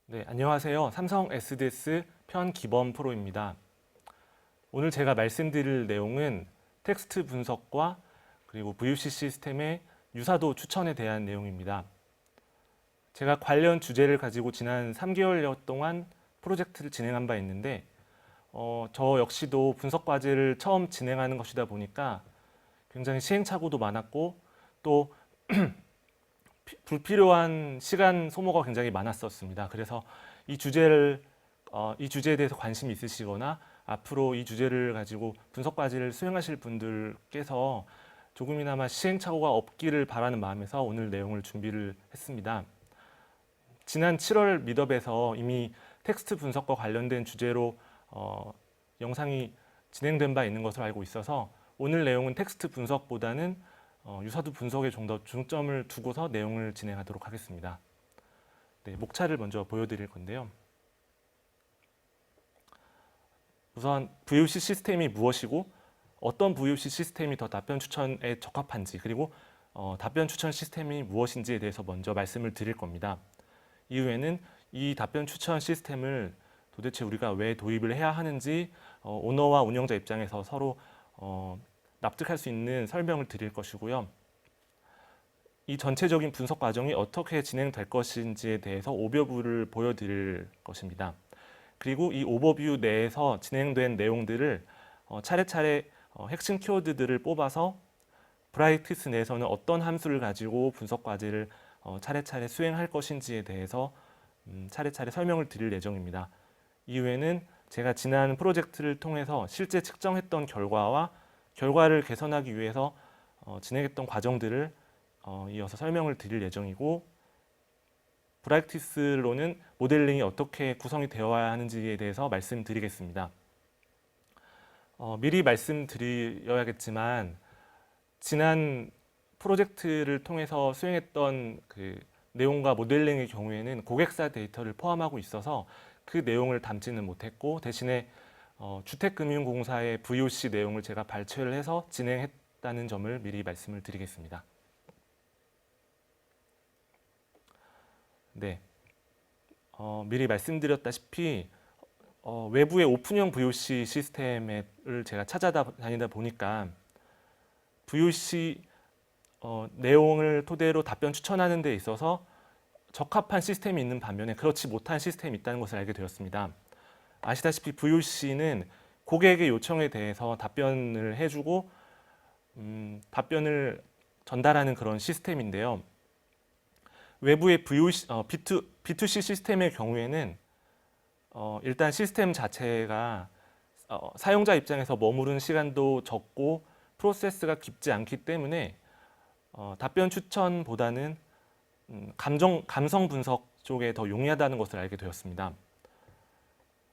네, 안녕하세요. 삼성 SDS 편기범 프로입니다. 오늘 제가 말씀드릴 내용은 텍스트 분석과 그리고 VUC 시스템의 유사도 추천에 대한 내용입니다. 제가 관련 주제를 가지고 지난 3개월여 동안 프로젝트를 진행한 바 있는데 저 역시도 분석 과제를 처음 진행하는 것이다 보니까 굉장히 시행착오도 많았고 또 불필요한 시간 소모가 굉장히 많았었습니다. 그래서 이 주제를 이 주제에 대해서 관심이 있으시거나 앞으로 이 주제를 가지고 분석 과제를 수행하실 분들께서 조금이나마 시행착오가 없기를 바라는 마음에서 오늘 내용을 준비를 했습니다. 지난 7월 미더에서 이미 텍스트 분석과 관련된 주제로 영상이 진행된 바 있는 것으로 알고 있어서 오늘 내용은 텍스트 분석보다는 유사도 분석에 좀 더 중점을 두고서 내용을 진행하도록 하겠습니다. 네, 목차를 먼저 보여드릴 건데요. 우선 VUC 시스템이 무엇이고 어떤 VUC 시스템이 더 답변 추천에 적합한지 그리고 답변 추천 시스템이 무엇인지에 대해서 먼저 말씀을 드릴 겁니다. 이후에는 이 답변 추천 시스템을 도대체 우리가 왜 도입을 해야 하는지 오너와 운영자 입장에서 서로 납득할 수 있는 설명을 드릴 것이고요. 이 전체적인 분석 과정이 어떻게 진행될 것인지에 대해서 오버뷰를 보여드릴 것입니다. 그리고 이 오버뷰 내에서 진행된 내용들을 차례차례 핵심 키워드들을 뽑아서 브라이트스 내에서는 어떤 함수를 가지고 분석 과제를 차례차례 수행할 것인지에 대해서 차례차례 설명을 드릴 예정입니다. 이후에는 제가 지난 프로젝트를 통해서 실제 측정했던 결과와 결과를 개선하기 위해서 진행했던 과정들을 이어서 설명을 드릴 예정이고 브라이티스로는 모델링이 어떻게 구성이 되어야 하는지에 대해서 말씀드리겠습니다. 미리 말씀드려야겠지만 지난 프로젝트를 통해서 수행했던 그 내용과 모델링의 경우에는 고객사 데이터를 포함하고 있어서 그 내용을 담지는 못했고 대신에 주택금융공사의 VOC 내용을 제가 발췌를 해서 진행했다는 점을 미리 말씀을 드리겠습니다. 네, 미리 말씀드렸다시피 외부의 오픈형 VOC 시스템을 제가 찾아다니다 보니까 VOC 내용을 토대로 답변 추천하는 데 있어서 적합한 시스템이 있는 반면에 그렇지 못한 시스템이 있다는 것을 알게 되었습니다. 아시다시피 VOC는 고객의 요청에 대해서 답변을 해주고 답변을 전달하는 그런 시스템인데요. 외부의 VOC, B2C 시스템의 경우에는 일단 시스템 자체가 사용자 입장에서 머무른 시간도 적고 프로세스가 깊지 않기 때문에 답변 추천보다는 감성 분석 쪽에 더 용이하다는 것을 알게 되었습니다.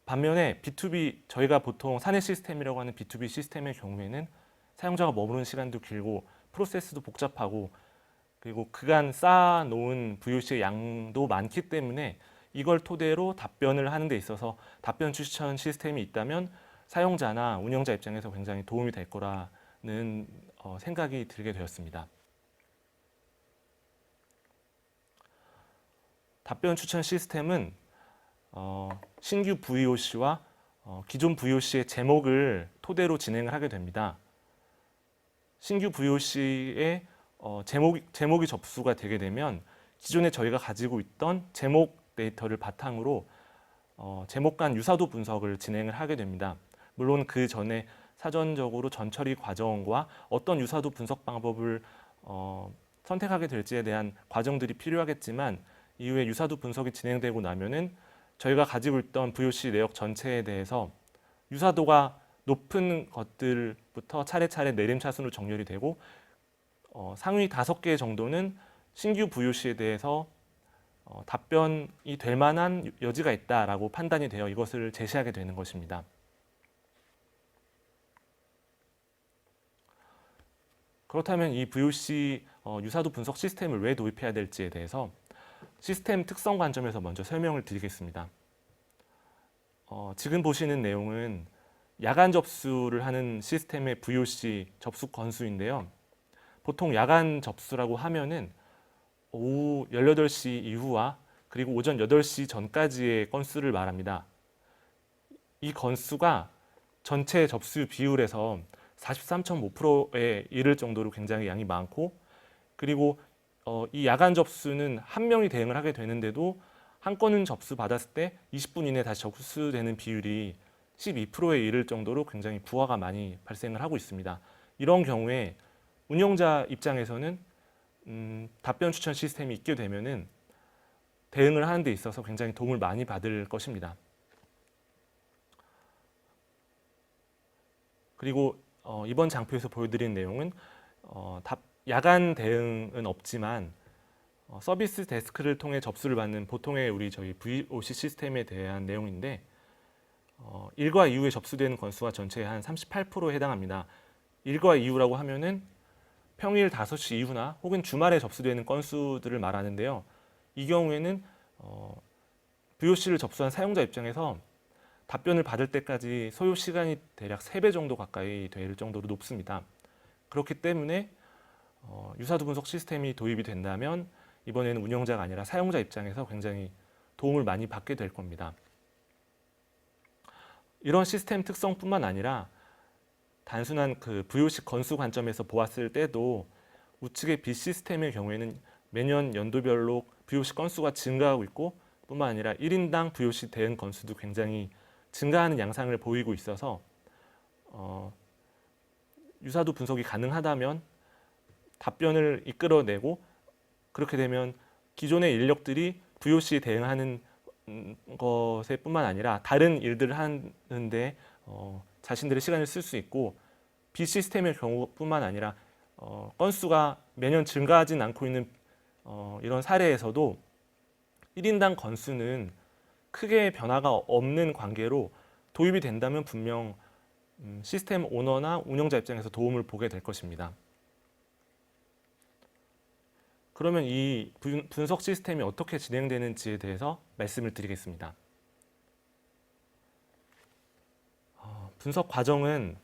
반면에 B2B, 저희가 보통 사내 시스템이라고 하는 B2B 시스템의 경우에는 사용자가 머무른 시간도 길고 프로세스도 복잡하고 그리고 그간 쌓아놓은 VOC의 양도 많기 때문에 이걸 토대로 답변을 하는 데 있어서 답변 추천 시스템이 있다면 사용자나 운영자 입장에서 굉장히 도움이 될 거라는 생각이 들게 되었습니다. 답변 추천 시스템은 신규 VOC와 기존 VOC의 제목을 토대로 진행을 하게 됩니다. 신규 VOC의 제목이 접수가 되게 되면 기존에 저희가 가지고 있던 제목 데이터를 바탕으로 제목 간 유사도 분석을 진행을 하게 됩니다. 물론 그 전에 사전적으로 전처리 과정과 어떤 유사도 분석 방법을 선택하게 될지에 대한 과정들이 필요하겠지만 이후에 유사도 분석이 진행되고 나면은 저희가 가지고 있던 VOC 내역 전체에 대해서 유사도가 높은 것들부터 차례차례 내림차순으로 정렬이 되고 상위 5개 정도는 신규 VOC에 대해서 답변이 될 만한 여지가 있다라고 판단이 되어 이것을 제시하게 되는 것입니다. 그렇다면 이 VOC 유사도 분석 시스템을 왜 도입해야 될지에 대해서 시스템 특성 관점에서 먼저 설명을 드리겠습니다. 지금 보시는 내용은 야간 접수를 하는 시스템의 VOC 접수 건수인데요. 보통 야간 접수라고 하면은 오후 18시 이후와 그리고 오전 8시 전까지의 건수를 말합니다. 이 건수가 전체 접수 비율에서 43.5%에 이를 정도로 굉장히 양이 많고, 그리고 이 야간 접수는 한 명이 대응을 하게 되는데도 한 건은 접수 받았을 때 20분 이내에 다시 접수되는 비율이 12%에 이를 정도로 굉장히 부하가 많이 발생을 하고 있습니다. 이런 경우에 운영자 입장에서는 답변 추천 시스템이 있게 되면은 대응을 하는 데 있어서 굉장히 도움을 많이 받을 것입니다. 그리고 이번 장표에서 보여드린 내용은 야간 대응은 없지만 서비스 데스크를 통해 접수를 받는 보통의 저희 VOC 시스템에 대한 내용인데, 일과 이후에 접수되는 건수가 전체의 한 38%에 해당합니다. 일과 이후라고 하면은 평일 5시 이후나 혹은 주말에 접수되는 건수들을 말하는데요. 이 경우에는 VOC를 접수한 사용자 입장에서 답변을 받을 때까지 소요 시간이 대략 3배 정도 가까이 될 정도로 높습니다. 그렇기 때문에 유사도 분석 시스템이 도입이 된다면 이번에는 운영자가 아니라 사용자 입장에서 굉장히 도움을 많이 받게 될 겁니다. 이런 시스템 특성뿐만 아니라 단순한 그 VOC 건수 관점에서 보았을 때도 우측의 B 시스템의 경우에는 매년 연도별로 VOC 건수가 증가하고 있고, 뿐만 아니라 1인당 VOC 대응 건수도 굉장히 증가하는 양상을 보이고 있어서 유사도 분석이 가능하다면 답변을 이끌어내고, 그렇게 되면 기존의 인력들이 VOC에 대응하는 것에 뿐만 아니라 다른 일들을 하는데 자신들의 시간을 쓸 수 있고, B 시스템의 경우뿐만 아니라 건수가 매년 증가하진 않고 있는 이런 사례에서도 1인당 건수는 크게 변화가 없는 관계로 도입이 된다면 분명 시스템 오너나 운영자 입장에서 도움을 보게 될 것입니다. 그러면 이 분석 시스템이 어떻게 진행되는지에 대해서 말씀을 드리겠습니다. 분석 과정은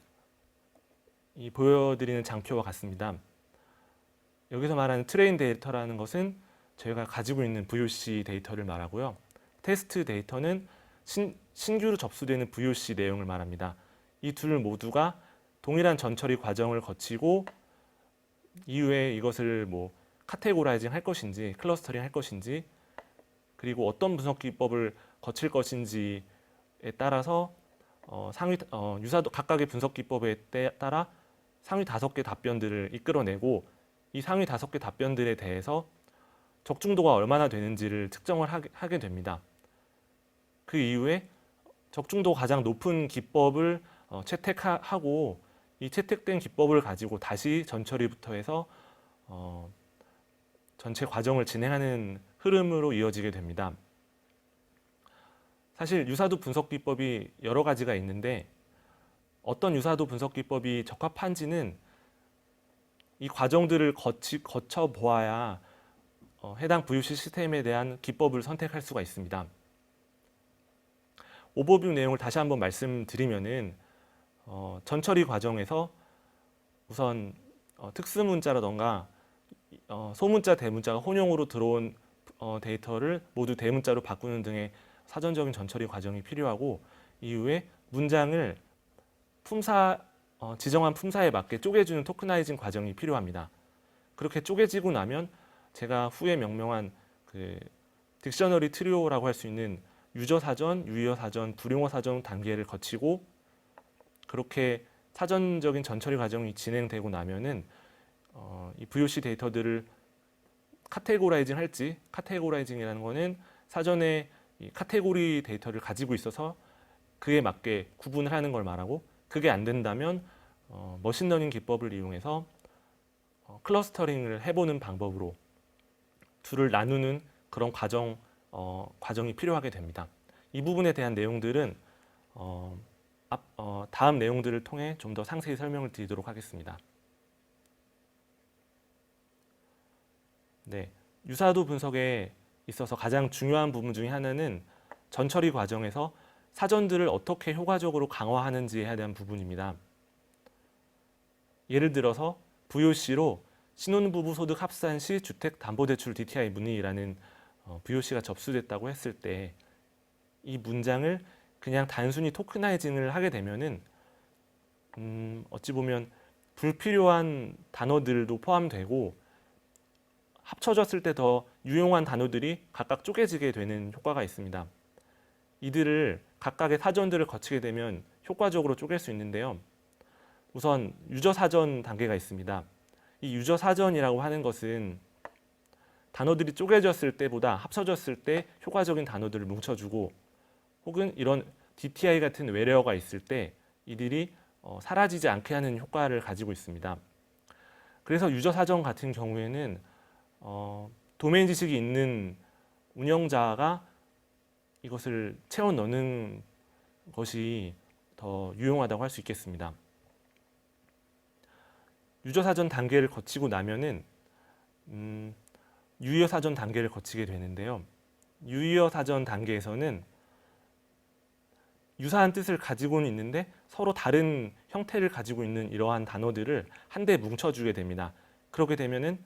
이 보여드리는 장표와 같습니다. 여기서 말하는 트레인 데이터라는 것은 저희가 가지고 있는 VOC 데이터를 말하고요. 테스트 데이터는 신규로 접수되는 VOC 내용을 말합니다. 이 둘 모두가 동일한 전처리 과정을 거치고 이후에 이것을 카테고라이징 할 것인지 클러스터링 할 것인지, 그리고 어떤 분석 기법을 거칠 것인지에 따라서 유사도 각각의 분석 기법에 따라 상위 5개 답변들을 이끌어내고, 이 상위 5개 답변들에 대해서 적중도가 얼마나 되는지를 측정을 하게 됩니다. 그 이후에 적중도 가장 높은 기법을 채택하고, 이 채택된 기법을 가지고 다시 전처리부터 해서 전체 과정을 진행하는 흐름으로 이어지게 됩니다. 사실 유사도 분석 기법이 여러 가지가 있는데, 어떤 유사도 분석 기법이 적합한지는 이 과정들을 거쳐 보아야 해당 VOC 시스템에 대한 기법을 선택할 수가 있습니다. 오버뷰 내용을 다시 한번 말씀드리면은 전처리 과정에서 우선 특수문자라던가 소문자, 대문자가 혼용으로 들어온 데이터를 모두 대문자로 바꾸는 등의 사전적인 전처리 과정이 필요하고, 이후에 문장을 지정한 품사에 맞게 쪼개주는 토크나이징 과정이 필요합니다. 그렇게 쪼개지고 나면 제가 후에 명명한 그 딕셔너리 트리오라고 할 수 있는 유저 사전, 유의어 사전, 불용어 사전 단계를 거치고, 그렇게 사전적인 전처리 과정이 진행되고 나면은 이 VOC 데이터들을 카테고라이징 할지, 카테고라이징이라는 거는 사전에 이 카테고리 데이터를 가지고 있어서 그에 맞게 구분을 하는 걸 말하고, 그게 안 된다면 머신러닝 기법을 이용해서 클러스터링을 해보는 방법으로 둘을 나누는 그런 과정이 필요하게 됩니다. 이 부분에 대한 내용들은 다음 내용들을 통해 좀 더 상세히 설명을 드리도록 하겠습니다. 네, 유사도 분석에 있어서 가장 중요한 부분 중에 하나는 전처리 과정에서 사전들을 어떻게 효과적으로 강화하는지에 대한 부분입니다. 예를 들어서 VOC로 신혼부부 소득 합산 시 주택담보대출 DTI 문의라는 VOC가 접수됐다고 했을 때 이 문장을 그냥 단순히 토크나이징을 하게 되면은 어찌 보면 불필요한 단어들도 포함되고 합쳐졌을 때 더 유용한 단어들이 각각 쪼개지게 되는 효과가 있습니다. 이들을 각각의 사전들을 거치게 되면 효과적으로 쪼갤 수 있는데요. 우선 유저 사전 단계가 있습니다. 이 유저 사전이라고 하는 것은 단어들이 쪼개졌을 때보다 합쳐졌을 때 효과적인 단어들을 뭉쳐주고 혹은 이런 DTI 같은 외래어가 있을 때 이들이 사라지지 않게 하는 효과를 가지고 있습니다. 그래서 유저 사전 같은 경우에는 도메인 지식이 있는 운영자가 이것을 채워 넣는 것이 더 유용하다고 할 수 있겠습니다. 유저 사전 단계를 거치고 나면은 유의어 사전 단계를 거치게 되는데요. 유의어 사전 단계에서는 유사한 뜻을 가지고는 있는데 서로 다른 형태를 가지고 있는 이러한 단어들을 한데 뭉쳐주게 됩니다. 그렇게 되면은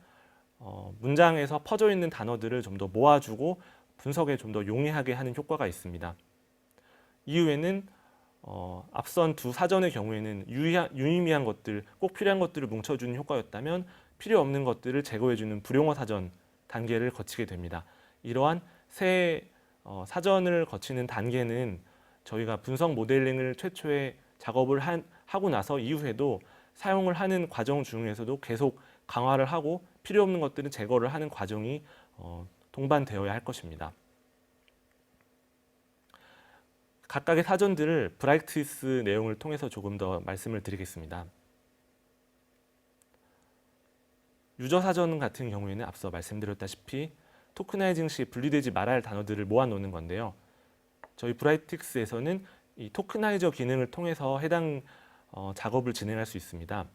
문장에서 퍼져 있는 단어들을 좀 더 모아주고 분석에 좀 더 용이하게 하는 효과가 있습니다. 이후에는 앞선 두 사전의 경우에는 유의미한 것들, 꼭 필요한 것들을 뭉쳐주는 효과였다면 필요 없는 것들을 제거해주는 불용어 사전 단계를 거치게 됩니다. 이러한 세 사전을 거치는 단계는 저희가 분석 모델링을 최초에 작업을 하고 나서 이후에도 사용을 하는 과정 중에서도 계속 강화를 하고 필요 없는 것들은 제거를 하는 과정이 동반되어야 할 것입니다. 각각의 사전들을 브라이트스 내용을 통해서 조금 더 말씀을 드리겠습니다. 유저 사전 같은 경우에는 앞서 말씀드렸다시피 토크나이징 시 분리되지 말아야 할 단어들을 모아놓는 건데요. 저희 브라이틱스에서는 이 토크나이저 기능을 통해서 해당 작업을 진행할 수 있습니다.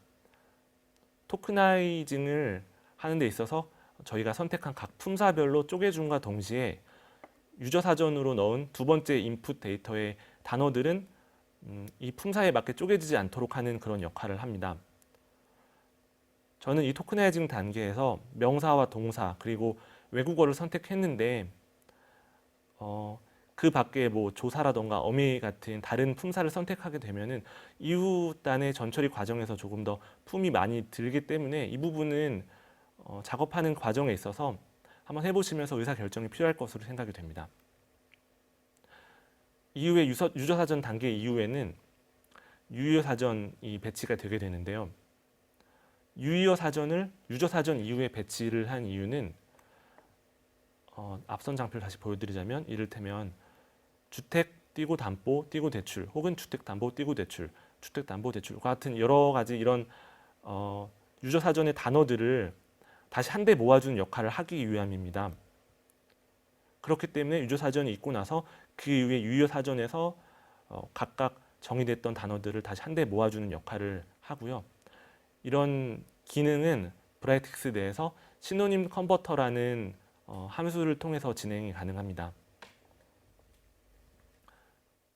토크나이징을 하는 데 있어서 저희가 선택한 각 품사별로 쪼개줌과 동시에 유저 사전으로 넣은 두 번째 인풋 데이터의 단어들은 이 품사에 맞게 쪼개지지 않도록 하는 그런 역할을 합니다. 저는 이 토크나이징 단계에서 명사와 동사 그리고 외국어를 선택했는데 그 밖에 뭐 조사라던가 어미 같은 다른 품사를 선택하게 되면은 이후 단의 전처리 과정에서 조금 더 품이 많이 들기 때문에 이 부분은 작업하는 과정에 있어서 한번 해보시면서 의사결정이 필요할 것으로 생각이 됩니다. 이후에 유저 사전 단계 이후에는 유의어 사전이 배치가 되게 되는데요. 유의어 사전을 유저 사전 이후에 배치를 한 이유는 앞선 장표를 다시 보여드리자면 이를테면 주택 띄고 담보 띄고 대출 혹은 주택 담보 띄고 대출 주택 담보 대출 같은 여러 가지 이런 유저 사전의 단어들을 다시 한데 모아주는 역할을 하기 위함입니다. 그렇기 때문에 유저 사전이 있고 나서 그 이후에 유의어 사전에서 각각 정의됐던 단어들을 다시 한데 모아주는 역할을 하고요. 이런 기능은 브라이틱스 내에서 시노님 컨버터라는 함수를 통해서 진행이 가능합니다.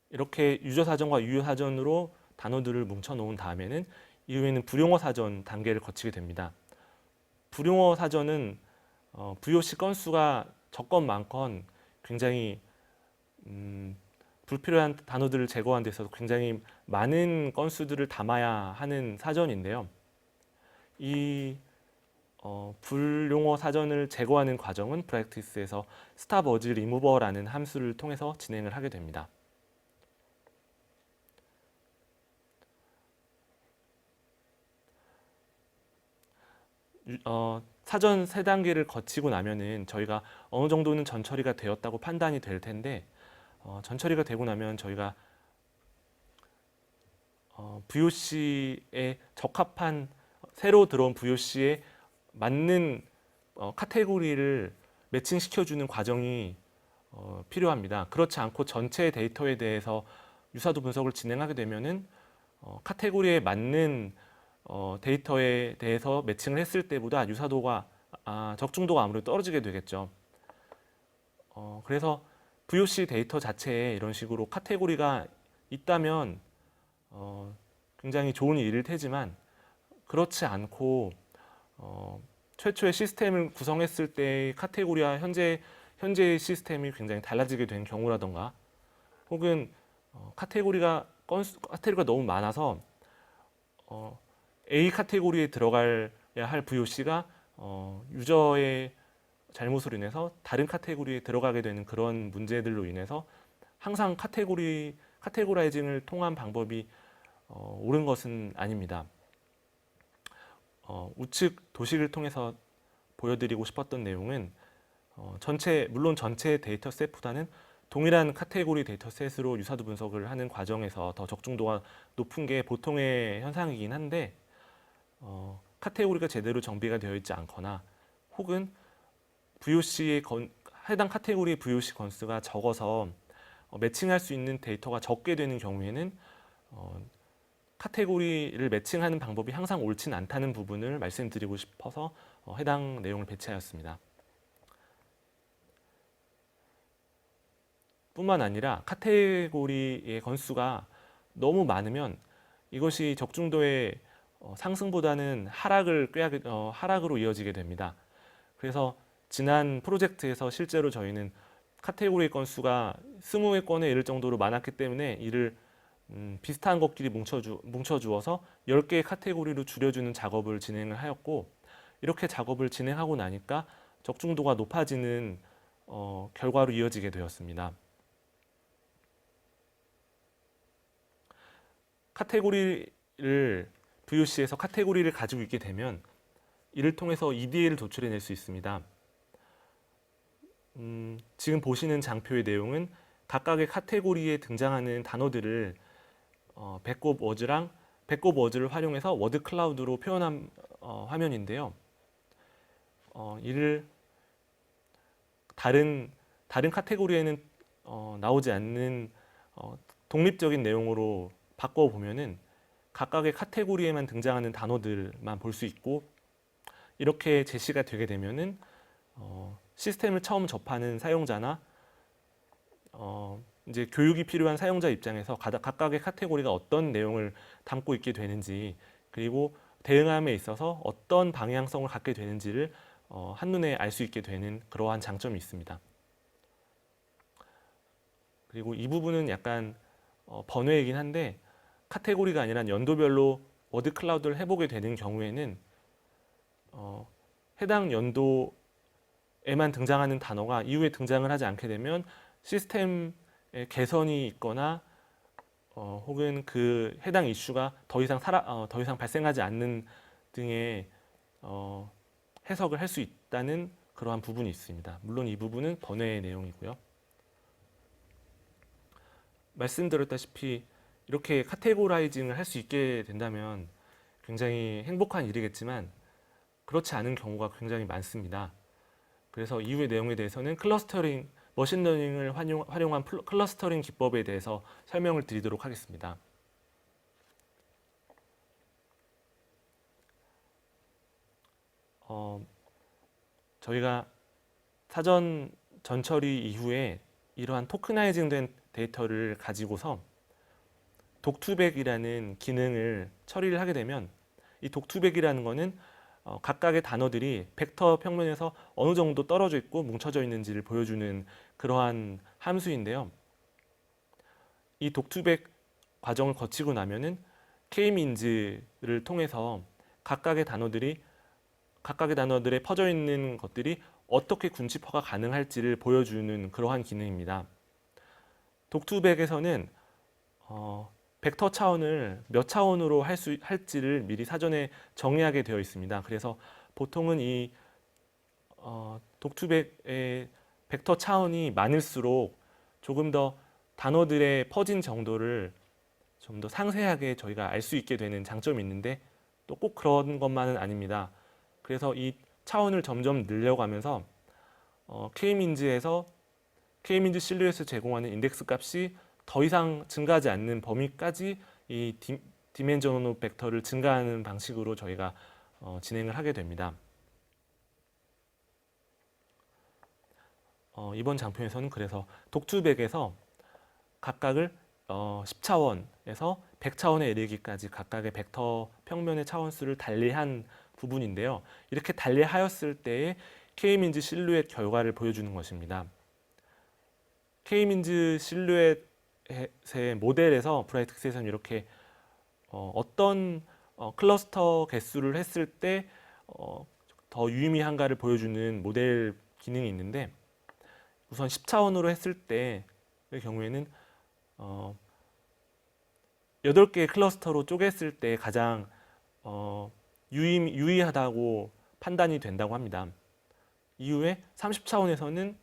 이렇게 유저 사전과 유효 사전으로 단어들을 뭉쳐 놓은 다음에는 이후에는 불용어 사전 단계를 거치게 됩니다. 불용어 사전은 VOC 건수가 적건 많건 굉장히 불필요한 단어들을 제거하는 데 있어서 굉장히 많은 건수들을 담아야 하는 사전인데요. 이 불용어 사전을 제거하는 과정은 브라이틱스에서 스탑워즈 리무버라는 함수를 통해서 진행을 하게 됩니다. 사전 세 단계를 거치고 나면은 저희가 어느 정도는 전처리가 되었다고 판단이 될 텐데 전처리가 되고 나면 저희가 VOC에 적합한 새로 들어온 VOC에 맞는 카테고리를 매칭시켜주는 과정이 필요합니다. 그렇지 않고 전체 데이터에 대해서 유사도 분석을 진행하게 되면은 카테고리에 맞는 데이터에 대해서 매칭을 했을 때보다 유사도가 적중도가 아무래도 떨어지게 되겠죠. 그래서 VOC 데이터 자체에 이런 식으로 카테고리가 있다면 굉장히 좋은 일일 테지만 그렇지 않고 최초의 시스템을 구성했을 때의 카테고리와 현재의 시스템이 굉장히 달라지게 된 경우라던가, 혹은 카테고리가 너무 많아서 A 카테고리에 들어가야 할 VOC가 유저의 잘못으로 인해서 다른 카테고리에 들어가게 되는 그런 문제들로 인해서 항상 카테고라이징을 통한 방법이 옳은 것은 아닙니다. 우측 도식을 통해서 보여드리고 싶었던 내용은 물론 전체 데이터셋보다는 동일한 카테고리 데이터셋으로 유사도 분석을 하는 과정에서 더 적중도가 높은 게 보통의 현상이긴 한데, 카테고리가 제대로 정비가 되어 있지 않거나 혹은 해당 카테고리의 VOC 건수가 적어서 매칭할 수 있는 데이터가 적게 되는 경우에는 카테고리를 매칭하는 방법이 항상 옳진 않다는 부분을 말씀드리고 싶어서 해당 내용을 배치하였습니다. 뿐만 아니라 카테고리의 건수가 너무 많으면 이것이 적중도의 상승보다는 하락으로 이어지게 됩니다. 그래서 지난 프로젝트에서 실제로 저희는 카테고리 건수가 20개 건에 이를 정도로 많았기 때문에 이를 비슷한 것끼리 뭉쳐주어서 10개의 카테고리로 줄여주는 작업을 진행을 하였고, 이렇게 작업을 진행하고 나니까 적중도가 높아지는 결과로 이어지게 되었습니다. VOC에서 카테고리를 가지고 있게 되면 이를 통해서 EDA를 도출해낼 수 있습니다. 지금 보시는 장표의 내용은 각각의 카테고리에 등장하는 단어들을 배꼽 워즈를 활용해서 워드 클라우드로 표현한 화면인데요. 이를 다른 카테고리에는 나오지 않는 독립적인 내용으로 바꿔보면은 각각의 카테고리에만 등장하는 단어들만 볼 수 있고, 이렇게 제시가 되게 되면은 시스템을 처음 접하는 사용자나 이제 교육이 필요한 사용자 입장에서 각각의 카테고리가 어떤 내용을 담고 있게 되는지, 그리고 대응함에 있어서 어떤 방향성을 갖게 되는지를 한눈에 알 수 있게 되는 그러한 장점이 있습니다. 그리고 이 부분은 약간 번외이긴 한데, 카테고리가 아니라 연도별로 워드 클라우드를 해보게 되는 경우에는 해당 연도에만 등장하는 단어가 이후에 등장을 하지 않게 되면 시스템에 개선이 있거나 혹은 그 해당 이슈가 더 이상 발생하지 않는 등의 해석을 할 수 있다는 그러한 부분이 있습니다. 물론 이 부분은 번외의 내용이고요. 말씀드렸다시피 이렇게 카테고라이징을 할 수 있게 된다면 굉장히 행복한 일이겠지만 그렇지 않은 경우가 굉장히 많습니다. 그래서 이후의 내용에 대해서는 머신러닝을 활용한 클러스터링 기법에 대해서 설명을 드리도록 하겠습니다. 저희가 사전 전처리 이후에 이러한 토크나이징된 데이터를 가지고서 독투백이라는 기능을 처리를 하게 되면, 이 독투백이라는 것은 각각의 단어들이 벡터 평면에서 어느 정도 떨어져 있고 뭉쳐져 있는지를 보여주는 그러한 함수인데요. 이 독투백 과정을 거치고 나면은 K민즈를 통해서 각각의 단어들에 퍼져 있는 것들이 어떻게 군집화가 가능할지를 보여주는 그러한 기능입니다. 독투백에서는 벡터 차원을 몇 차원으로 할지를 미리 사전에 정의하게 되어 있습니다. 그래서 보통은 이 독투백의 벡터 차원이 많을수록 조금 더 단어들의 퍼진 정도를 좀 더 상세하게 저희가 알 수 있게 되는 장점이 있는데, 또 꼭 그런 것만은 아닙니다. 그래서 이 차원을 점점 늘려가면서 K민즈 실루엣을 제공하는 인덱스 값이 더 이상 증가하지 않는 범위까지 이 디멘전 오브 벡터를 증가하는 방식으로 저희가 진행을 하게 됩니다. 이번 장표에서는 그래서 독투백에서 각각을 10차원에서 100차원에 이르기까지 각각의 벡터 평면의 차원수를 달리한 부분인데요. 이렇게 달리하였을 때의 K민즈 실루엣 결과를 보여주는 것입니다. K민즈 실루엣의 모델에서 브라이트엑스에서는 이렇게 어떤 클러스터 개수를 했을 때 더 유의미한가를 보여주는 모델 기능이 있는데, 우선 10차원으로 했을 때의 경우에는 8개의 클러스터로 쪼갰을 때 가장 유의하다고 판단이 된다고 합니다. 이후에 30차원에서는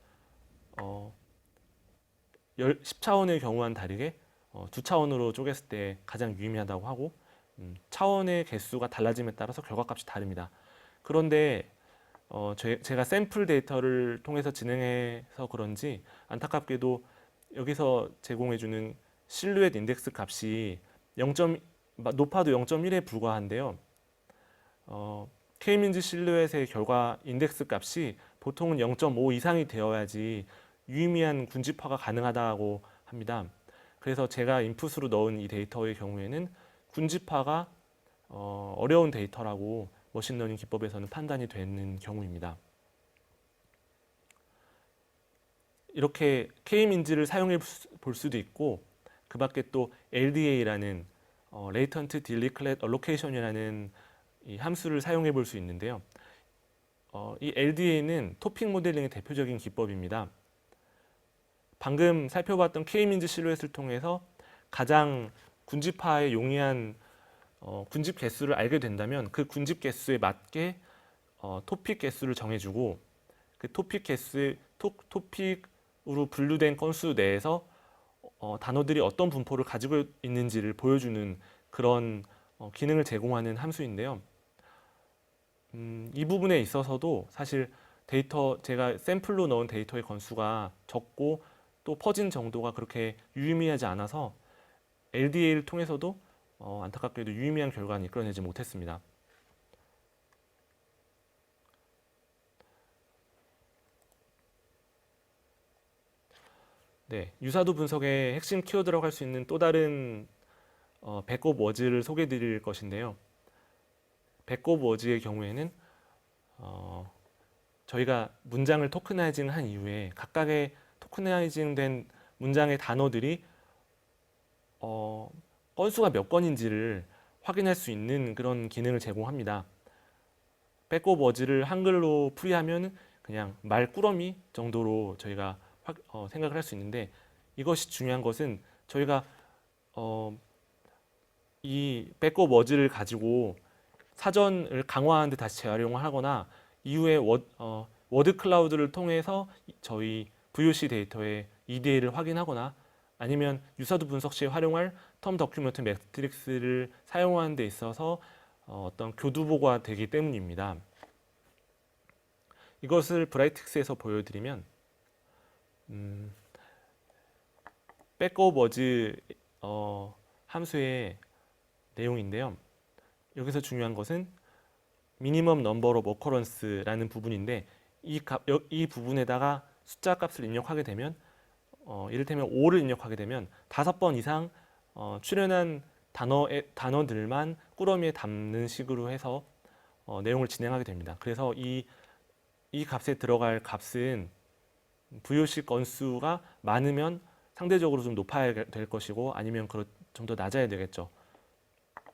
10차원의 경우와는 다르게 2차원으로 쪼갰을 때 가장 유의미하다고 하고, 차원의 개수가 달라짐에 따라서 결과값이 다릅니다. 그런데 제가 샘플 데이터를 통해서 진행해서 그런지 안타깝게도 여기서 제공해주는 실루엣 인덱스 값이 높아도 0.1에 불과한데요. K민즈 실루엣의 결과 인덱스 값이 보통은 0.5 이상이 되어야지 유의미한 군집화가 가능하다고 합니다. 그래서 제가 인풋으로 넣은 이 데이터의 경우에는 군집화가 어려운 데이터라고 머신러닝 기법에서는 판단이 되는 경우입니다. 이렇게 K민즈를 사용해 볼 수도 있고, 그 밖에 또 LDA라는 Latent Declared Allocation이라는 이 함수를 사용해 볼 수 있는데요. 이 LDA는 토픽 모델링의 대표적인 기법입니다. 방금 살펴봤던 K민즈 실루엣을 통해서 가장 군집화에 용이한 군집 개수를 알게 된다면 그 군집 개수에 맞게 토픽 개수를 정해주고, 그 토픽 개수의 토픽으로 분류된 건수 내에서 단어들이 어떤 분포를 가지고 있는지를 보여주는 그런 기능을 제공하는 함수인데요. 이 부분에 있어서도 사실 제가 샘플로 넣은 데이터의 건수가 적고 또 퍼진 정도가 그렇게 유의미하지 않아서 LDA를 통해서도 안타깝게도 유의미한 결과는 이끌어내지 못했습니다. 네, 유사도 분석의 핵심 키워드라고 할 수 있는 또 다른 백업 워즈를 소개해 드릴 것인데요. 백업 워즈의 경우에는 저희가 문장을 토크나이징한 이후에 각각의 토크나이징된 문장의 단어들이 건수가 몇 건인지를 확인할 수 있는 그런 기능을 제공합니다. 백업 워즈를 한글로 풀이하면 그냥 말꾸러미 정도로 저희가 생각을 할 수 있는데, 이것이 중요한 것은 저희가 이 백업 워즈를 가지고 사전을 강화하는 데 다시 재활용을 하거나 이후에 워드 클라우드를 통해서 저희 VOC 데이터의 EDA를 확인하거나 아니면 유사도 분석 시에 활용할 텀 더큐먼트 매트릭스를 사용하는 데 있어서 어떤 교두보가 되기 때문입니다. 이것을 브라이트엑스에서 보여드리면 백업 워즈 함수의 내용인데요. 여기서 중요한 것은 미니멈 넘버 오브 어커런스라는 부분인데, 이 부분에다가 숫자 값을 입력하게 되면 이를테면 5를 입력하게 되면 5번 이상 출연한 단어들만 꾸러미에 담는 식으로 해서 내용을 진행하게 됩니다. 그래서 이 값에 들어갈 값은 VOC 건수가 많으면 상대적으로 좀 높아야 될 것이고, 아니면 좀 더 낮아야 되겠죠.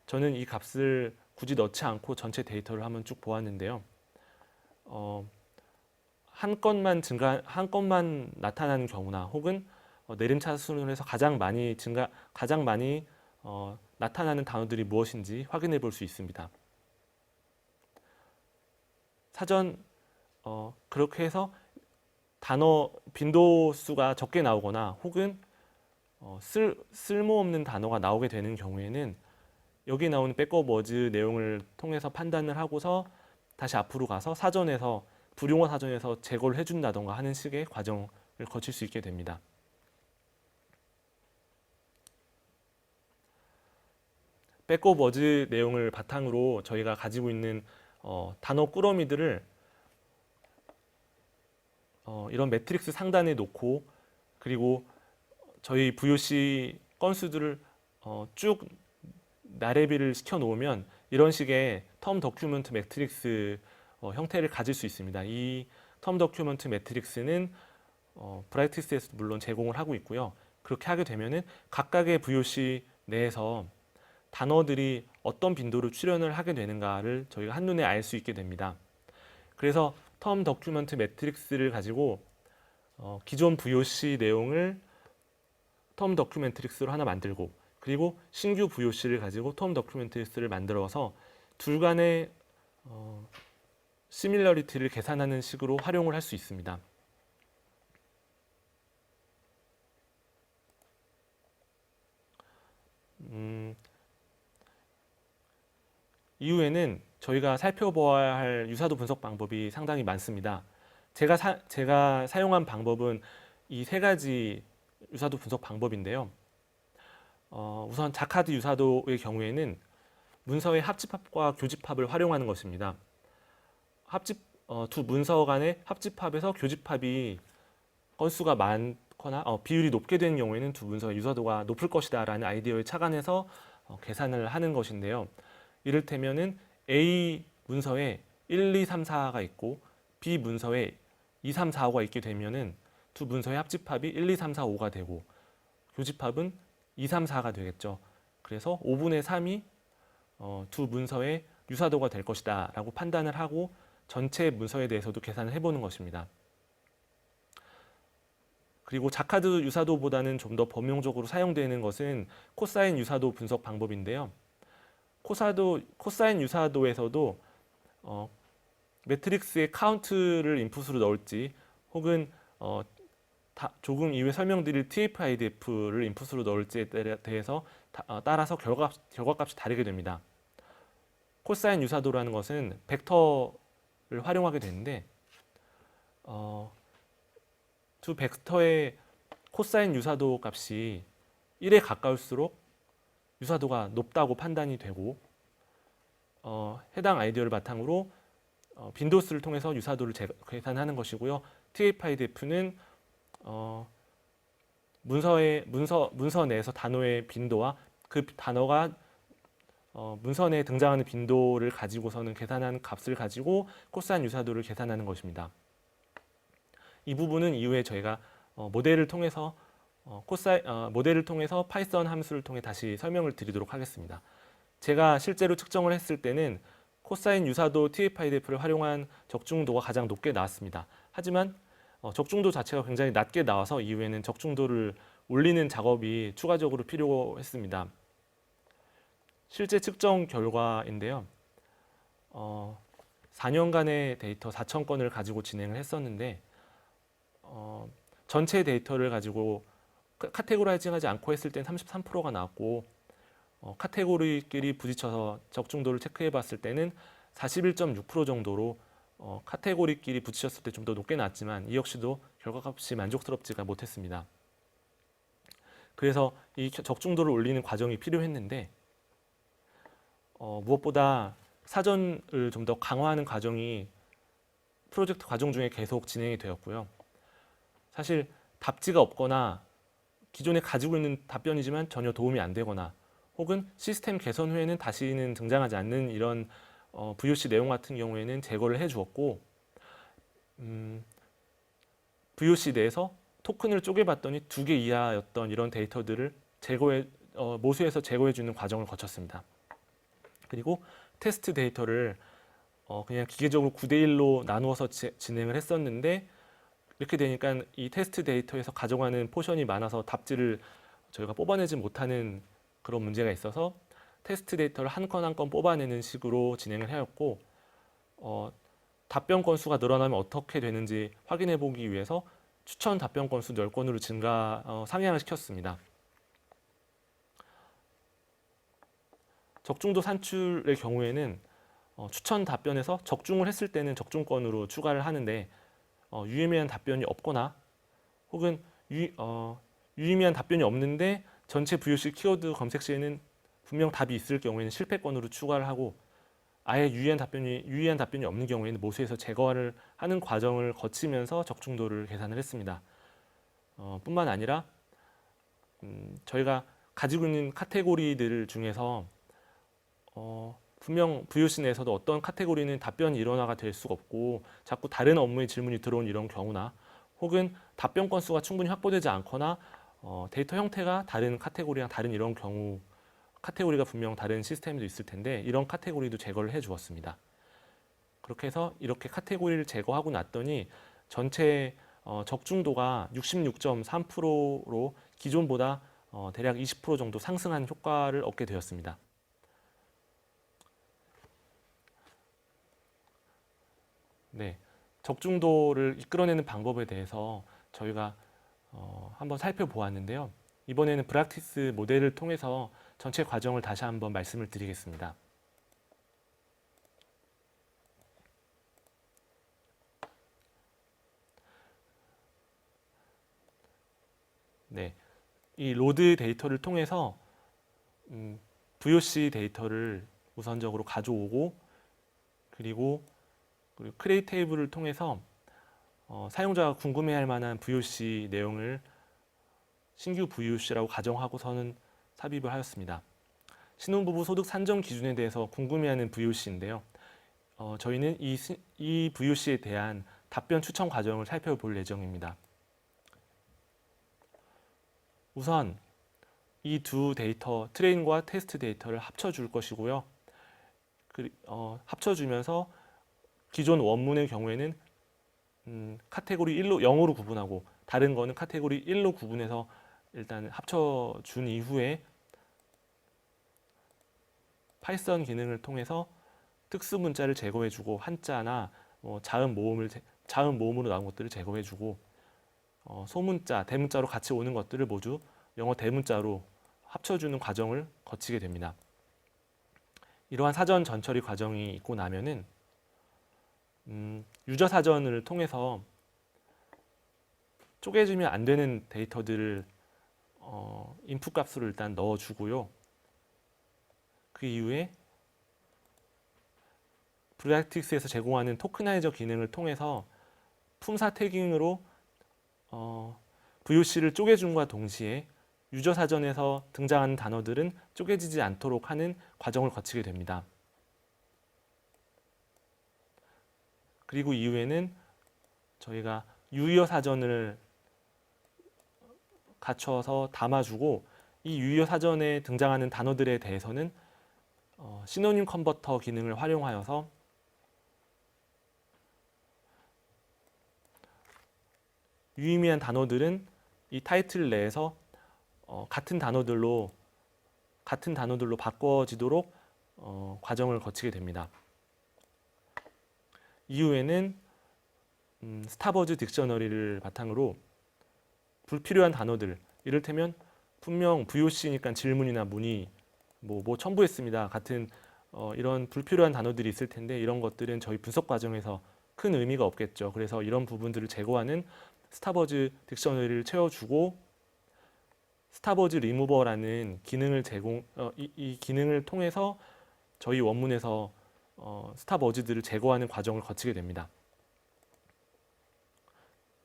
저는 이 값을 굳이 넣지 않고 전체 데이터를 한번 쭉 보았는데요. 한 건만 나타나는 경우나 혹은 내림차순으로 해서 가장 많이 나타나는 단어들이 무엇인지 확인해 볼 수 있습니다. 사전 그렇게 해서 단어 빈도수가 적게 나오거나 혹은 쓸모없는 단어가 나오게 되는 경우에는 여기 나오는 백업 워즈 내용을 통해서 판단을 하고서 다시 앞으로 가서 불용어 사전에서 제거를 해준다던가 하는 식의 과정을 거칠 수 있게 됩니다. 백업 워즈 내용을 바탕으로 저희가 가지고 있는 단어 꾸러미들을 이런 매트릭스 상단에 놓고, 그리고 저희 VOC 건수들을 쭉 나래비를 시켜 놓으면 이런 식의 텀 더큐먼트 매트릭스 형태를 가질 수 있습니다. 이 텀 더큐먼트 매트릭스는 브라이티스에서 물론 제공을 하고 있고요. 그렇게 하게 되면은 각각의 VOC 내에서 단어들이 어떤 빈도로 출현을 하게 되는가를 저희가 한눈에 알 수 있게 됩니다. 그래서 텀 더큐먼트 매트릭스를 가지고 기존 VOC 내용을 텀 더큐멘트릭스로 하나 만들고, 그리고 신규 VOC를 가지고 텀 더큐멘트릭스를 만들어서 둘 간의 시밀러리티를 계산하는 식으로 활용을 할 수 있습니다. 이후에는 저희가 살펴보아야 할 유사도 분석 방법이 상당히 많습니다. 제가 사용한 방법은 이 세 가지 유사도 분석 방법인데요. 우선 자카드 유사도의 경우에는 문서의 합집합과 교집합을 활용하는 것입니다. 두 문서 간의 합집합에서 교집합이 건수가 많거나 비율이 높게 되는 경우에는 두 문서의 유사도가 높을 것이다 라는 아이디어에 착안해서 계산을 하는 것인데요. 이를테면은 A 문서에 1, 2, 3, 4가 있고 B 문서에 2, 3, 4, 5가 있게 되면은 두 문서의 합집합이 1, 2, 3, 4, 5가 되고 교집합은 2, 3, 4가 되겠죠. 그래서 5분의 3이 두 문서의 유사도가 될 것이다 라고 판단을 하고 전체 문서에 대해서도 계산을 해보는 것입니다. 그리고 자카드 유사도보다는 좀 더 범용적으로 사용되는 것은 코사인 유사도 분석 방법인데요. 코사인 유사도에서도 매트릭스의 카운트를 인풋으로 넣을지 혹은 조금 이후에 설명드릴 TF-IDF를 인풋으로 넣을지에 대해서 따라서 결과값이 다르게 됩니다. 코사인 유사도라는 것은 벡터를 활용하게 되는데 두 벡터의 코사인 유사도 값이 1에 가까울수록 유사도가 높다고 판단이 되고 해당 아이디어를 바탕으로 빈도수를 통해서 유사도를 계산하는 것이고요. TF-IDF는 문서 내에서 단어의 빈도와 그 단어가 문서 내에 등장하는 빈도를 가지고서는 계산하는 값을 가지고 코사인 유사도를 계산하는 것입니다. 이 부분은 이후에 저희가 모델을 통해서 파이썬 함수를 통해 다시 설명을 드리도록 하겠습니다. 제가 실제로 측정을 했을 때는 코사인 유사도 TF-IDF를 활용한 적중도가 가장 높게 나왔습니다. 하지만 적중도 자체가 굉장히 낮게 나와서 이후에는 적중도를 올리는 작업이 추가적으로 필요했습니다. 실제 측정 결과인데요. 4년간의 데이터 4,000건을 가지고 진행을 했었는데 전체 데이터를 가지고 카테고라이징하지 않고 했을 땐 33%가 나왔고 카테고리끼리 부딪혀서 적중도를 체크해 봤을 때는 41.6% 정도로 카테고리끼리 부딪혔을 때 좀 더 높게 나왔지만 이 역시도 결과값이 만족스럽지가 못했습니다. 그래서 이 적중도를 올리는 과정이 필요했는데 무엇보다 사전을 좀 더 강화하는 과정이 프로젝트 과정 중에 계속 진행이 되었고요. 사실 답지가 없거나 기존에 가지고 있는 답변이지만 전혀 도움이 안 되거나 혹은 시스템 개선 후에는 다시는 등장하지 않는 이런 VOC 내용 같은 경우에는 제거를 해주었고 VOC 내에서 토큰을 쪼개봤더니 2개 이하였던 이런 데이터들을 모수에서 제거해주는 과정을 거쳤습니다. 그리고 테스트 데이터를 그냥 기계적으로 9대1로 나누어서 진행을 했었는데 이렇게 되니까 이 테스트 데이터에서 가져가는 포션이 많아서 답지를 저희가 뽑아내지 못하는 그런 문제가 있어서 테스트 데이터를 한 건 한 건 뽑아내는 식으로 진행을 하였고 답변 건수가 늘어나면 어떻게 되는지 확인해 보기 위해서 추천 답변 건수 10건으로 상향을 시켰습니다. 적중도 산출의 경우에는 추천 답변에서 적중을 했을 때는 적중권으로 추가를 하는데 유의미한 답변이 없거나 혹은 유의미한 답변이 없는데 전체 VOC 키워드 검색 시에는 분명 답이 있을 경우에는 실패권으로 추가를 하고 아예 유의한 답변이 없는 경우에는 모수에서 제거를 하는 과정을 거치면서 적중도를 계산을 했습니다. 뿐만 아니라 저희가 가지고 있는 카테고리들 중에서 분명 VOC 내에서도 어떤 카테고리는 답변 일원화가 될 수가 없고 자꾸 다른 업무의 질문이 들어온 이런 경우나 혹은 답변 건수가 충분히 확보되지 않거나 데이터 형태가 다른 카테고리랑 다른 이런 경우 카테고리가 분명 다른 시스템도 있을 텐데 이런 카테고리도 제거를 해 주었습니다. 그렇게 해서 이렇게 카테고리를 제거하고 났더니 전체 적중도가 66.3%로 기존보다 대략 20% 정도 상승한 효과를 얻게 되었습니다. 네, 적중도를 이끌어내는 방법에 대해서 저희가 한번 살펴보았는데요. 이번에는 브락티스 모델을 통해서 전체 과정을 다시 한번 말씀을 드리겠습니다. 네, 이 로드 데이터를 통해서 VOC 데이터를 우선적으로 가져오고 그리고 크레이 테이블을 통해서 사용자가 궁금해할 만한 VOC 내용을 신규 VOC라고 가정하고서는 삽입을 하였습니다. 신혼부부 소득 산정 기준에 대해서 궁금해하는 VOC인데요. 저희는 이 VOC에 대한 답변 추천 과정을 살펴볼 예정입니다. 우선 이 두 데이터, 트레인과 테스트 데이터를 합쳐줄 것이고요. 합쳐주면서 기존 원문의 경우에는 카테고리 1로 0으로 구분하고 다른 거는 카테고리 1로 구분해서 일단 합쳐준 이후에 파이썬 기능을 통해서 특수 문자를 제거해주고 한자나 자음 모음으로 나온 것들을 제거해주고 소문자, 대문자로 같이 오는 것들을 모두 영어 대문자로 합쳐주는 과정을 거치게 됩니다. 이러한 사전 전처리 과정이 있고 나면은 유저 사전을 통해서 쪼개지면 안 되는 데이터들을 인풋 값으로 일단 넣어주고요. 그 이후에 브라이틱스에서 제공하는 토크나이저 기능을 통해서 품사 태깅으로 VOC를 쪼개줌과 동시에 유저 사전에서 등장하는 단어들은 쪼개지지 않도록 하는 과정을 거치게 됩니다. 그리고 이후에는 저희가 유의어 사전을 갖춰서 담아주고 이 유의어 사전에 등장하는 단어들에 대해서는 시노님 컨버터 기능을 활용하여서 유의미한 단어들은 이 타이틀 내에서 같은 단어들로 바꿔지도록 과정을 거치게 됩니다. 이후에는 스타버즈 딕셔너리를 바탕으로 불필요한 단어들, 이를테면 분명 VOC니까 질문이나 문의, 뭐 첨부했습니다 같은 이런 불필요한 단어들이 있을 텐데 이런 것들은 저희 분석 과정에서 큰 의미가 없겠죠. 그래서 이런 부분들을 제거하는 스타버즈 딕셔너리를 채워주고 스타버즈 리무버라는 기능을 이 기능을 통해서 저희 원문에서 스타버즈들을 제거하는 과정을 거치게 됩니다.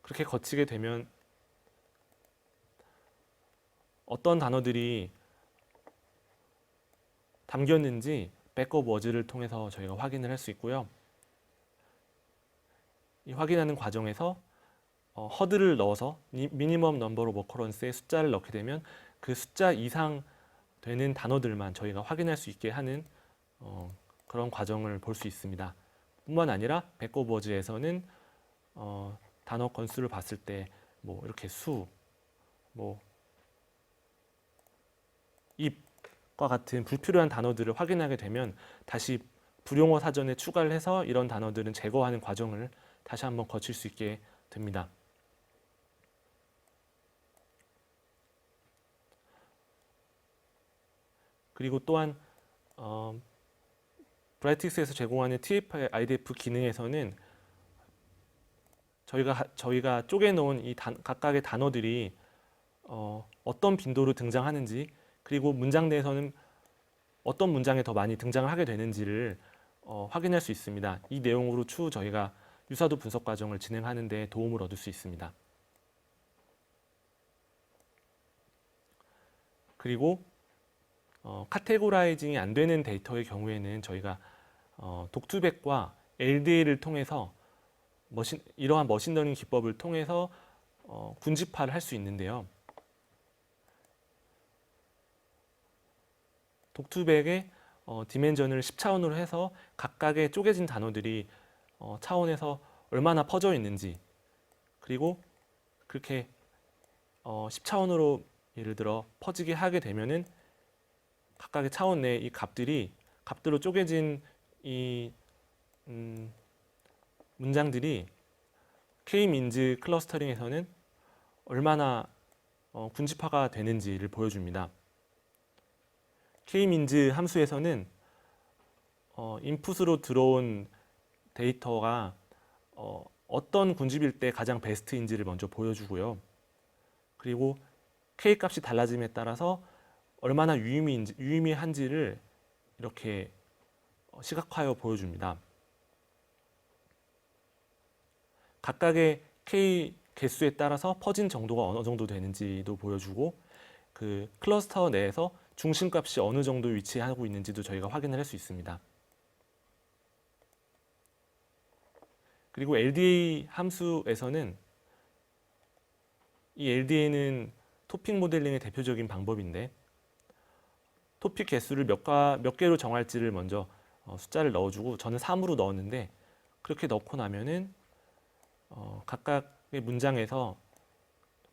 그렇게 거치게 되면 어떤 단어들이 담겼는지 백업 워즈를 통해서 저희가 확인을 할 수 있고요. 이 확인하는 과정에서 허드를 넣어서 미니멈 넘버로 워커런스의 숫자를 넣게 되면 그 숫자 이상 되는 단어들만 저희가 확인할 수 있게 하는 그런 과정을 볼 수 있습니다. 뿐만 아니라 백업 워즈에서는 단어 건수를 봤을 때 뭐 이렇게 수, 뭐 입과 같은 불필요한 단어들을 확인하게 되면 다시 불용어 사전에 추가를 해서 이런 단어들은 제거하는 과정을 다시 한번 거칠 수 있게 됩니다. 그리고 또한 브라이틱스에서 제공하는 TF IDF 기능에서는 저희가 쪼개놓은 이 각각의 단어들이 어떤 빈도로 등장하는지 그리고 문장 내에서는 어떤 문장에 더 많이 등장을 하게 되는지를 확인할 수 있습니다. 이 내용으로 추후 저희가 유사도 분석 과정을 진행하는 데 도움을 얻을 수 있습니다. 그리고 카테고라이징이 안 되는 데이터의 경우에는 저희가 독투백과 LDA를 통해서 이러한 머신러닝 기법을 통해서 군집화를 할 수 있는데요. 독투백의 디멘전을 10차원으로 해서 각각의 쪼개진 단어들이 차원에서 얼마나 퍼져 있는지, 그리고 그렇게 10차원으로 예를 들어 퍼지게 하게 되면은 각각의 차원 내에 이 값들로 쪼개진 이 문장들이 K-민즈 클러스터링에서는 얼마나 군집화가 되는지를 보여줍니다. K-민즈 함수에서는 인풋으로 들어온 데이터가 어떤 군집일 때 가장 베스트인지를 먼저 보여주고요. 그리고 K 값이 달라짐에 따라서 얼마나 유의미한지를 이렇게 시각화하여 보여줍니다. 각각의 K 개수에 따라서 퍼진 정도가 어느 정도 되는지도 보여주고, 그 클러스터 내에서 중심값이 어느 정도 위치하고 있는지도 저희가 확인을 할 수 있습니다. 그리고 LDA 함수에서는 이 LDA는 토픽 모델링의 대표적인 방법인데, 토픽 개수를 몇 개로 정할지를 먼저 숫자를 넣어주고, 저는 3으로 넣었는데, 그렇게 넣고 나면은 각각의 문장에서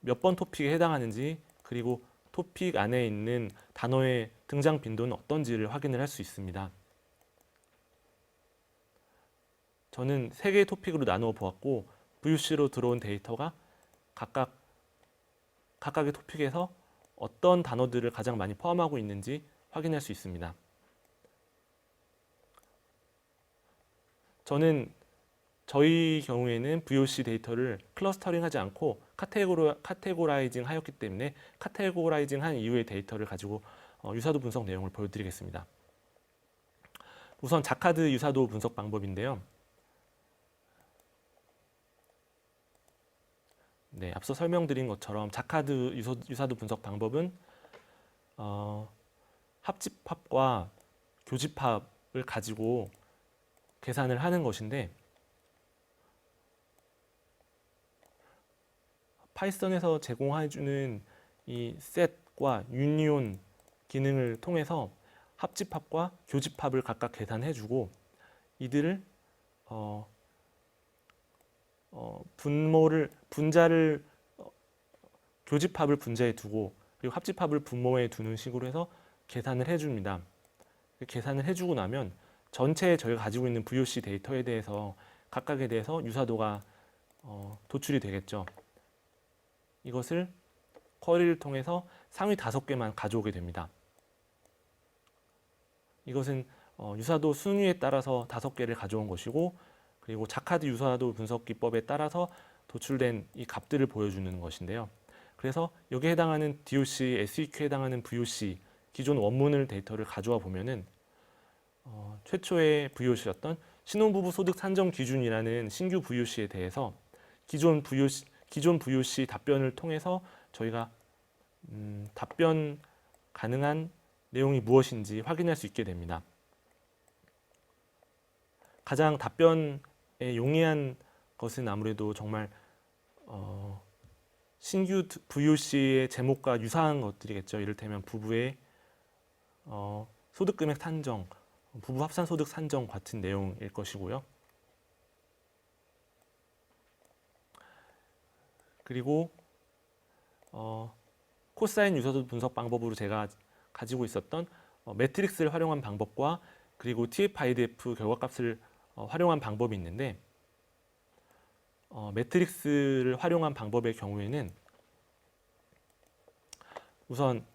몇 번 토픽에 해당하는지, 그리고 토픽 안에 있는 단어의 등장 빈도는 어떤지를 확인을 할 수 있습니다. 저는 3개의 토픽으로 나누어 보았고, VUC로 들어온 데이터가 각각의 토픽에서 어떤 단어들을 가장 많이 포함하고 있는지 확인할 수 있습니다. 저희 경우에는 VOC 데이터를 클러스터링하지 않고 카테고라이징 하였기 때문에 카테고라이징 한 이후의 데이터를 가지고 유사도 분석 내용을 보여드리겠습니다. 우선 자카드 유사도 분석 방법인데요. 네, 앞서 설명드린 것처럼 자카드 유사도 분석 방법은 합집합과 교집합을 가지고 계산을 하는 것인데, 파이썬에서 제공해주는 이 set과 유니온 기능을 통해서 합집합과 교집합을 각각 계산해주고, 이들을 분자를 교집합을 분자에 두고, 그리고 합집합을 분모에 두는 식으로 해서 계산을 해줍니다. 계산을 해주고 나면 전체 저희가 가지고 있는 VOC 데이터에 대해서 각각에 대해서 유사도가 도출이 되겠죠. 이것을 쿼리를 통해서 상위 5개만 가져오게 됩니다. 이것은 유사도 순위에 따라서 5개를 가져온 것이고, 그리고 자카드 유사도 분석 기법에 따라서 도출된 이 값들을 보여주는 것인데요. 그래서 여기에 해당하는 DOC, SEQ에 해당하는 VOC, 기존 원문을 데이터를 가져와 보면은 최초의 VOC였던 신혼부부 소득 산정 기준이라는 신규 VOC에 대해서 기존 VOC 답변을 통해서 저희가 답변 가능한 내용이 무엇인지 확인할 수 있게 됩니다. 가장 답변에 용이한 것은 아무래도 정말 신규 VOC의 제목과 유사한 것들이겠죠. 이를테면 부부의 소득금액 산정, 부부 합산 소득 산정 같은 내용일 것이고요. 그리고 코사인 유사도 분석 방법으로 제가 가지고 있었던 매트릭스를 활용한 방법과 그리고 TF-IDF 결과값을 활용한 방법이 있는데, 매트릭스를 활용한 방법의 경우에는 우선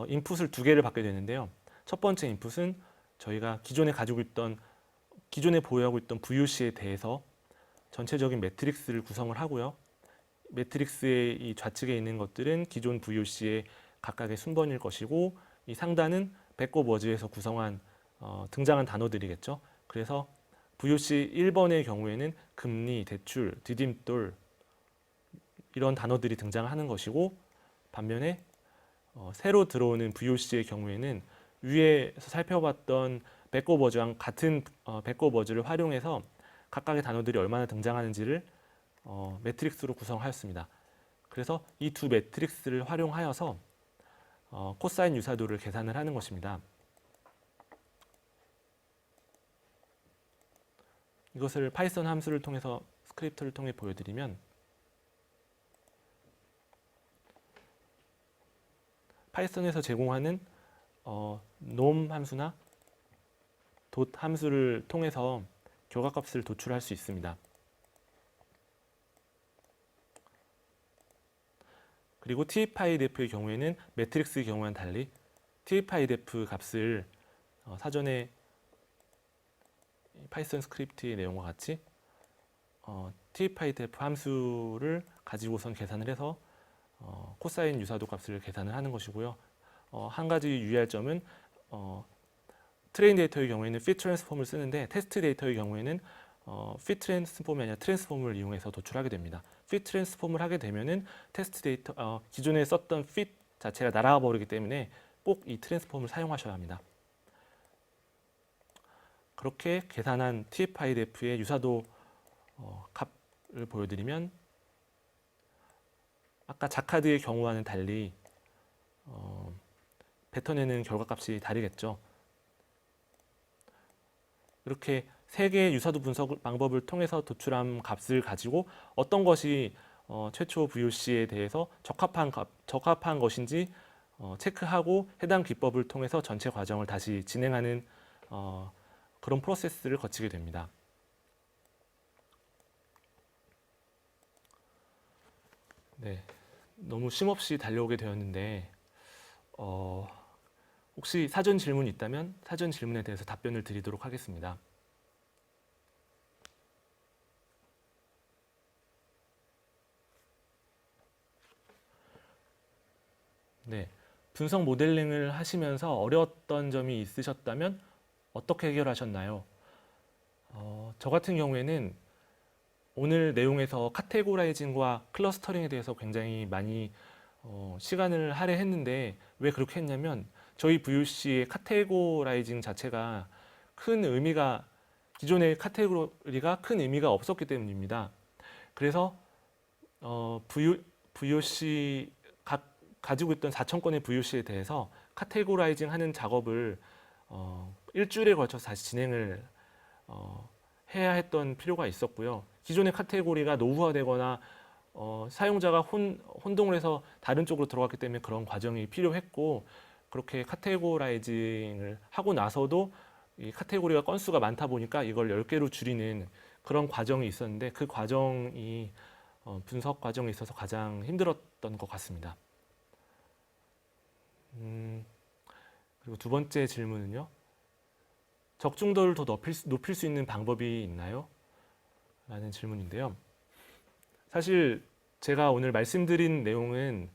인풋을 2개를 받게 되는데요. 첫 번째 인풋은 저희가 기존에 보유하고 있던 VOC에 대해서 전체적인 매트릭스를 구성을 하고요. 매트릭스의 이 좌측에 있는 것들은 기존 VOC의 각각의 순번일 것이고, 이 상단은 백업 워즈에서 구성한 등장한 단어들이겠죠. 그래서 VOC 1번의 경우에는 금리, 대출, 디딤돌 이런 단어들이 등장하는 것이고, 반면에 새로 들어오는 VOC의 경우에는 위에서 살펴봤던 백업 워즈랑 같은 백업 워즈를 활용해서 각각의 단어들이 얼마나 등장하는지를 매트릭스로 구성하였습니다. 그래서 이 두 매트릭스를 활용하여서 코사인 유사도를 계산을 하는 것입니다. 이것을 파이썬 함수를 통해서 스크립트를 통해 보여드리면 파이썬에서 제공하는 nom 함수나 dot 함수를 통해서 결과값을 도출할 수 있습니다. 그리고 tpydef의 경우에는 매트릭스의 경우와는 달리 tpydef 값을 사전에 파이썬 스크립트의 내용과 같이 tpydef 함수를 가지고선 계산을 해서 코사인 유사도 값을 계산을 하는 것이고요. 한 가지 유의할 점은 트레인 데이터의 경우에는 fit 트랜스폼을 쓰는데 테스트 데이터의 경우에는 fit 트랜스폼이 아니라 트랜스폼을 이용해서 도출하게 됩니다. fit 트랜스폼을 하게 되면은 테스트 데이터 기존에 썼던 fit 자체가 날아가 버리기 때문에 꼭 이 트랜스폼을 사용하셔야 합니다. 그렇게 계산한 tpydef의 유사도 값을 보여드리면 아까 자카드의 경우와는 달리 뱉어내는 결과값이 다르겠죠. 이렇게 세 개의 유사도 분석 방법을 통해서 도출한 값을 가지고 어떤 것이 최초 VOC에 대해서 적합한 것인지 체크하고 해당 기법을 통해서 전체 과정을 다시 진행하는 그런 프로세스를 거치게 됩니다. 네, 너무 쉼없이 달려오게 되었는데 혹시 사전 질문이 있다면 사전 질문에 대해서 답변을 드리도록 하겠습니다. 네, 분석 모델링을 하시면서 어려웠던 점이 있으셨다면 어떻게 해결하셨나요? 저 같은 경우에는 오늘 내용에서 카테고라이징과 클러스터링에 대해서 굉장히 많이 시간을 할애했는데 왜 그렇게 했냐면 저희 VOC의 카테고라이징 자체가 큰 의미가 기존의 카테고리가 큰 의미가 없었기 때문입니다. 그래서 VOC 가지고 있던 4,000건의 VOC에 대해서 카테고라이징 하는 작업을 일주일에 걸쳐서 다시 진행을 해야 했던 필요가 있었고요. 기존의 카테고리가 노후화되거나 사용자가 혼동을 해서 다른 쪽으로 들어갔기 때문에 그런 과정이 필요했고 그렇게 카테고라이징을 하고 나서도 이 카테고리가 건수가 많다 보니까 이걸 10개로 줄이는 그런 과정이 있었는데 그 과정이 분석 과정에 있어서 가장 힘들었던 것 같습니다. 그리고 두 번째 질문은요. 적중도를 더 높일 수 있는 방법이 있나요? 라는 질문인데요. 사실 제가 오늘 말씀드린 내용은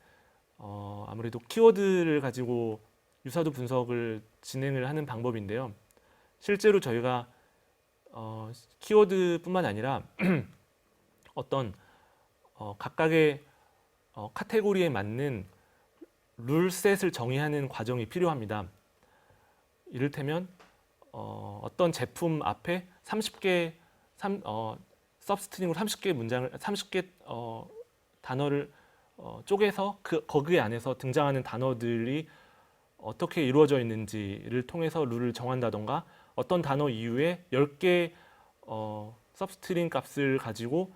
아무래도 키워드를 가지고 유사도 분석을 진행을 하는 방법인데요. 실제로 저희가 키워드뿐만 아니라 어떤 각각의 카테고리에 맞는 룰셋을 정의하는 과정이 필요합니다. 이를테면 어떤 제품 앞에 30개 서브스트링으로 30개 문장을 30개 단어를 쪼개서 거기 안에서 등장하는 단어들이 어떻게 이루어져 있는지를 통해서 룰을 정한다던가 어떤 단어 이후에 10개 서브스트링 값을 가지고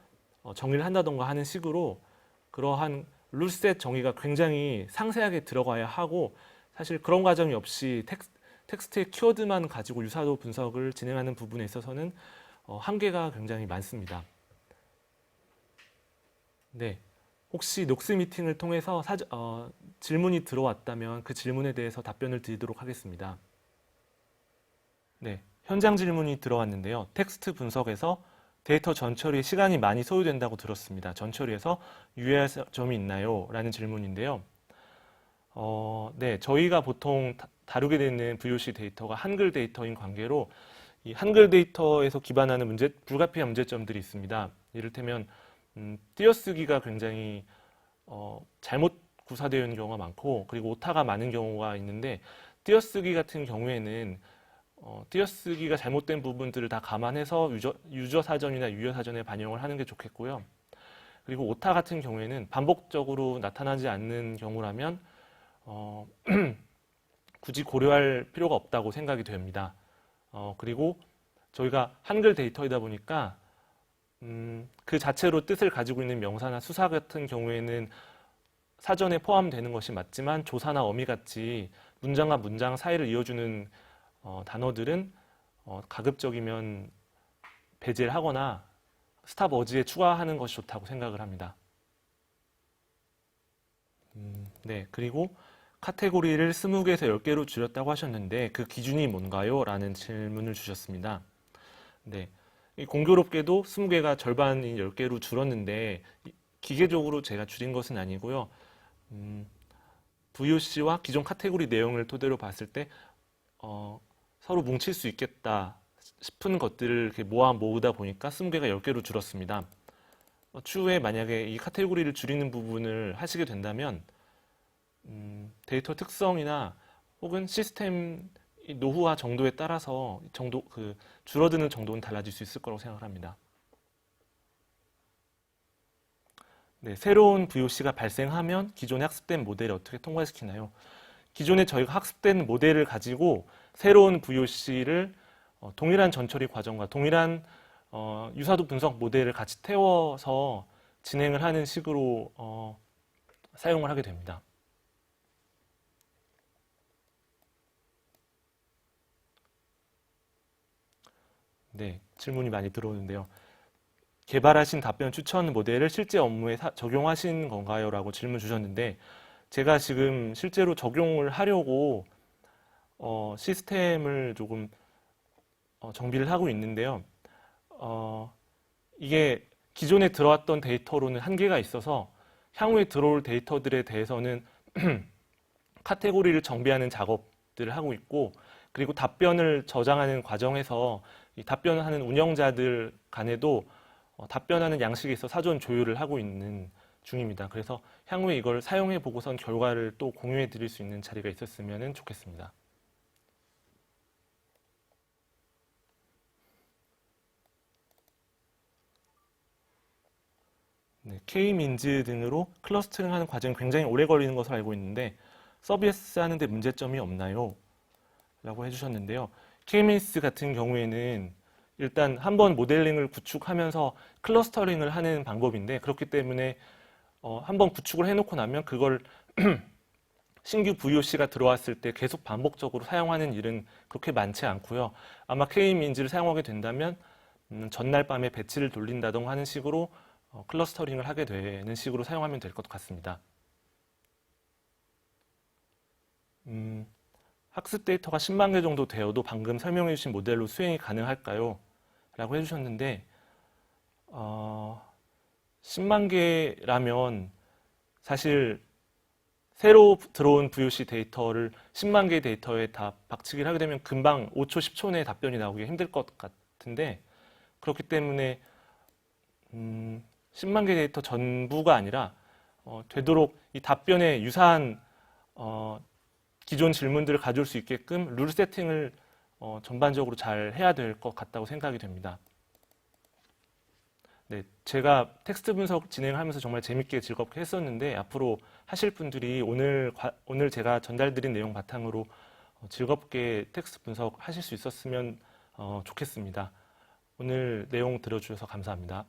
정의를 한다던가 하는 식으로 그러한 룰셋 정의가 굉장히 상세하게 들어가야 하고 사실 그런 과정이 없이 텍스트의 키워드만 가지고 유사도 분석을 진행하는 부분에 있어서는 한계가 굉장히 많습니다. 네, 혹시 녹스 미팅을 통해서 질문이 들어왔다면 그 질문에 대해서 답변을 드리도록 하겠습니다. 네, 현장 질문이 들어왔는데요. 텍스트 분석에서 데이터 전처리에 시간이 많이 소요된다고 들었습니다. 전처리에서 유의할 점이 있나요? 라는 질문인데요. 네, 저희가 보통 다루게 되는 VOC 데이터가 한글 데이터인 관계로 이 한글 데이터에서 기반하는 불가피한 문제점들이 있습니다. 이를테면 띄어쓰기가 굉장히 잘못 구사되어 있는 경우가 많고 그리고 오타가 많은 경우가 있는데 띄어쓰기 같은 경우에는 띄어쓰기가 잘못된 부분들을 다 감안해서 유저 사전이나 유효 사전에 반영을 하는 게 좋겠고요. 그리고 오타 같은 경우에는 반복적으로 나타나지 않는 경우라면 굳이 고려할 필요가 없다고 생각이 됩니다. 그리고 저희가 한글 데이터이다 보니까 그 자체로 뜻을 가지고 있는 명사나 수사 같은 경우에는 사전에 포함되는 것이 맞지만 조사나 어미 같이 문장과 문장 사이를 이어주는 단어들은 가급적이면 배제를 하거나 스탑 어지에 추가하는 것이 좋다고 생각을 합니다. 네, 그리고 카테고리를 20개에서 10개로 줄였다고 하셨는데 그 기준이 뭔가요? 라는 질문을 주셨습니다. 네, 공교롭게도 20개가 절반인 10개로 줄었는데 기계적으로 제가 줄인 것은 아니고요. VOC와 기존 카테고리 내용을 토대로 봤을 때 서로 뭉칠 수 있겠다 싶은 것들을 이렇게 모으다 보니까 20개가 10개로 줄었습니다. 추후에 만약에 이 카테고리를 줄이는 부분을 하시게 된다면 데이터 특성이나 혹은 시스템 노후화 정도에 따라서 줄어드는 정도는 달라질 수 있을 거라고 생각합니다. 네, 새로운 VOC가 발생하면 기존에 학습된 모델을 어떻게 통과시키나요? 기존에 저희가 학습된 모델을 가지고 새로운 VOC를 동일한 전처리 과정과 동일한 유사도 분석 모델을 같이 태워서 진행을 하는 식으로 사용을 하게 됩니다. 네, 질문이 많이 들어오는데요. 개발하신 답변 추천 모델을 실제 업무에 적용하신 건가요? 라고 질문 주셨는데 제가 지금 실제로 적용을 하려고 시스템을 조금 정비를 하고 있는데요. 이게 기존에 들어왔던 데이터로는 한계가 있어서 향후에 들어올 데이터들에 대해서는 카테고리를 정비하는 작업들을 하고 있고 그리고 답변을 저장하는 과정에서 이 답변하는 운영자들 간에도 답변하는 양식에 있어 사전 조율을 하고 있는 중입니다. 그래서 향후에 이걸 사용해 보고선 결과를 또 공유해 드릴 수 있는 자리가 있었으면 좋겠습니다. 네, K-민즈 등으로 클러스터링하는 과정이 굉장히 오래 걸리는 것으로 알고 있는데 서비스 하는데 문제점이 없나요? 라고 해주셨는데요. K-민즈 같은 경우에는 일단 한번 모델링을 구축하면서 클러스터링을 하는 방법인데 그렇기 때문에 한번 구축을 해놓고 나면 그걸 신규 VOC가 들어왔을 때 계속 반복적으로 사용하는 일은 그렇게 많지 않고요. 아마 K-민즈를 사용하게 된다면 전날 밤에 배치를 돌린다던가 하는 식으로 클러스터링을 하게 되는 식으로 사용하면 될 것 같습니다. 학습 데이터가 10만 개 정도 되어도 방금 설명해 주신 모델로 수행이 가능할까요? 라고 해주셨는데 10만 개라면 사실 새로 들어온 VOC 데이터를 10만 개의 데이터에 다 박치기를 하게 되면 금방 5초, 10초 내에 답변이 나오기 힘들 것 같은데 그렇기 때문에 10만 개 데이터 전부가 아니라 되도록 이 답변에 유사한 기존 질문들을 가져올 수 있게끔 룰 세팅을 전반적으로 잘 해야 될 것 같다고 생각이 됩니다. 네, 제가 텍스트 분석 진행하면서 정말 재밌게 즐겁게 했었는데 앞으로 하실 분들이 오늘 제가 전달드린 내용 바탕으로 즐겁게 텍스트 분석 하실 수 있었으면 좋겠습니다. 오늘 내용 들어주셔서 감사합니다.